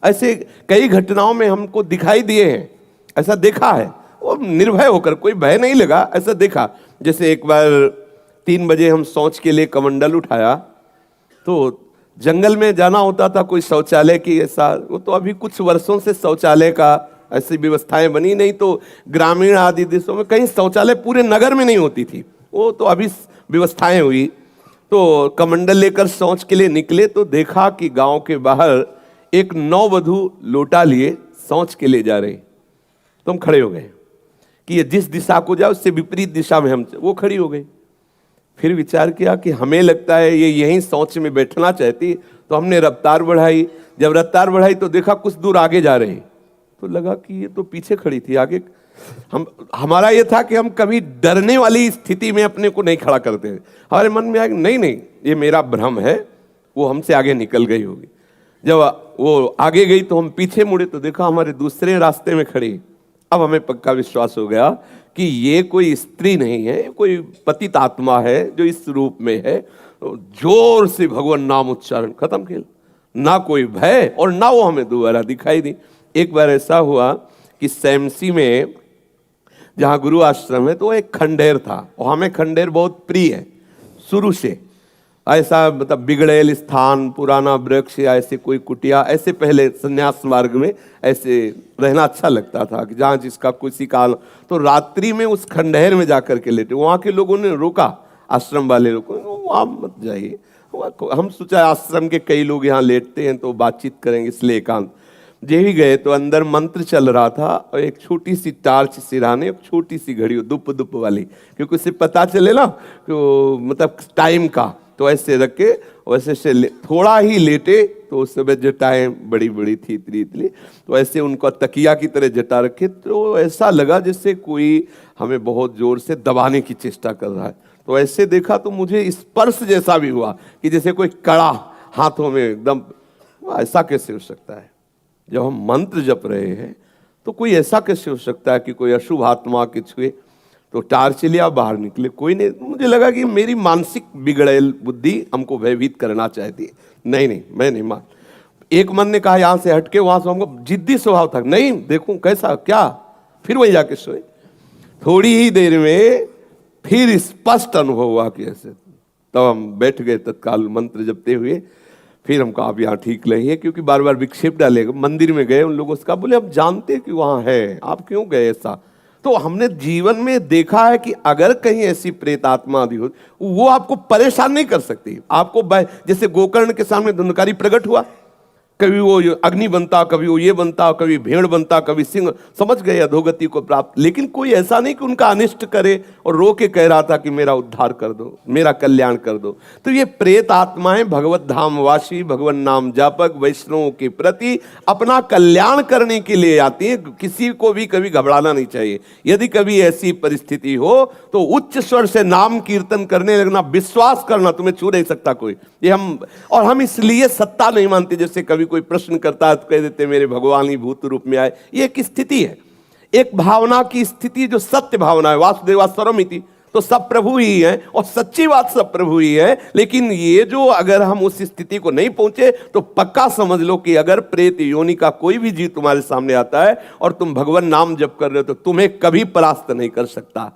ऐसे कई घटनाओं में हमको दिखाई दिए हैं, ऐसा देखा है। वो निर्भय होकर, कोई भय नहीं लगा, ऐसा देखा। जैसे एक बार 3 बजे हम शौच के लिए कमंडल उठाया, तो जंगल में जाना होता था, कोई शौचालय की ऐसा, वो तो अभी कुछ वर्षों से शौचालय का ऐसी व्यवस्थाएं बनी नहीं, तो ग्रामीण आदि देशों में कहीं शौचालय पूरे नगर में नहीं होती थी, वो तो अभी व्यवस्थाएं हुई। तो कमंडल लेकर शौच के लिए निकले तो देखा कि गांव के बाहर एक नववधू लोटा लिए शौच के लिए जा रही। तो हम खड़े हो गए कि ये जिस दिशा को जाए उससे विपरीत दिशा में हम, वो खड़ी हो गई। फिर विचार किया कि हमें लगता है ये यहीं शौच में बैठना चाहती, तो हमने रफ्तार बढ़ाई। जब रफ्तार बढ़ाई तो देखा कुछ दूर आगे जा रही, तो लगा कि ये तो पीछे खड़ी थी, आगे। हमारा ये था कि हम कभी डरने वाली स्थिति में अपने को नहीं खड़ा करते। हमारे मन में आया कि नहीं नहीं, ये मेरा भ्रम है, वो हमसे आगे निकल गई होगी। जब वो आगे गई तो हम पीछे मुड़े तो देखा हमारे दूसरे रास्ते में खड़ी। अब हमें पक्का विश्वास हो गया कि ये कोई स्त्री नहीं है, कोई पतित आत्मा है जो इस रूप में है। तो जोर से भगवान नाम उच्चारण, खत्म खेल। ना कोई भय और ना वो हमें दोबारा दिखाई दी। एक बार ऐसा हुआ कि सैमसी में जहाँ गुरु आश्रम है, तो एक खंडेर था, और हमें खंडेर बहुत प्रिय है शुरू से। ऐसा मतलब बिगड़ेल स्थान, पुराना वृक्ष या ऐसे कोई कुटिया, ऐसे पहले संन्यास मार्ग में ऐसे रहना अच्छा लगता था कि जहाँ जिसका किसी काल। तो रात्रि में उस खंडहर में जाकर के लेटे, वहाँ के लोगों ने रोका, आश्रम वाले लोगों ने, वहाँ मत जाइए। हम सोचा आश्रम के कई लोग यहाँ लेटते हैं तो बातचीत करेंगे, इसलिए एकांत। ही गए तो अंदर मंत्र चल रहा था, और एक छोटी सी टार्च सिराने, एक छोटी सी घड़ी दुप दुप वाली, क्योंकि उससे पता चले ना तो मतलब टाइम का। तो ऐसे रख के वैसे से थोड़ा ही लेटे, तो उस समय जटाएं बड़ी बड़ी थी, इतनी इतनी, तो ऐसे उनको तकिया की तरह जटा रखे। तो ऐसा लगा जैसे कोई हमें बहुत जोर से दबाने की चेष्टा कर रहा है। तो ऐसे देखा तो मुझे स्पर्श जैसा भी हुआ कि जैसे कोई कड़ा हाथों में एकदम। ऐसा कैसे हो सकता है? जब हम मंत्र जप रहे हैं तो कोई ऐसा कैसे हो सकता है कि कोई अशुभ आत्मा के छुए? तो टार्च लिया, बाहर निकले, कोई नहीं। मुझे लगा कि मेरी मानसिक बिगड़ेल बुद्धि हमको भयभीत करना चाहती है। नहीं नहीं, मैं नहीं मान। एक मन ने कहा यहाँ से हटके, वहां से हमको जिद्दी स्वभाव था, नहीं देखूं कैसा क्या। फिर वही जाके सोए। थोड़ी ही देर में फिर स्पष्ट अनुभव हुआ कि ऐसे। तब हम बैठ गए तत्काल मंत्र जपते हुए। फिर हमको आप यहाँ ठीक नहीं है, क्योंकि बार बार विक्षेप डालेगा। मंदिर में गए, उन लोगों से कहा, बोले आप जानते कि वहाँ है, आप क्यों गए ऐसा? तो हमने जीवन में देखा है कि अगर कहीं ऐसी प्रेत आत्मा आदि हो, वो आपको परेशान नहीं कर सकती। आपको जैसे गोकर्ण के सामने धुंधकारी प्रकट हुआ, कभी वो अग्नि बनता, कभी वो ये बनता, कभी भेड़ बनता, कभी सिंह, समझ गए अधोगति को प्राप्त। लेकिन कोई ऐसा नहीं कि उनका अनिष्ट करे और रो के कह रहा था कि मेरा उद्धार कर दो, मेरा कल्याण कर दो। तो ये प्रेत आत्माएं भगवत धाम वासी, भगवान नाम जापक, वैष्णवों के प्रति अपना कल्याण करने के लिए आती हैं। किसी को भी कभी घबराना नहीं चाहिए। यदि कभी ऐसी परिस्थिति हो तो उच्च स्वर से नाम कीर्तन करने लगना, विश्वास करना, तुम्हें छू नहीं सकता कोई। ये हम इसलिए सत्ता नहीं मानते। जैसे कभी कोई प्रश्न करता है तो कह देते मेरे भगवान ही भूत रूप में आए। ये एक स्थिति है, एक भावना की स्थिति जो सत्य भावना है। वासुदेवा सर्वमिति, तो सब प्रभु ही है, और सच्ची बात सब प्रभु ही है। लेकिन ये जो अगर हम उस स्थिति को नहीं पहुंचे तो पक्का समझ लो कि अगर प्रेत योनि का कोई भी जीव तुम्हारे सामने आता है और तुम भगवान नाम जप कर रहे हो तो तुम्हें कभी परास्त नहीं कर सकता।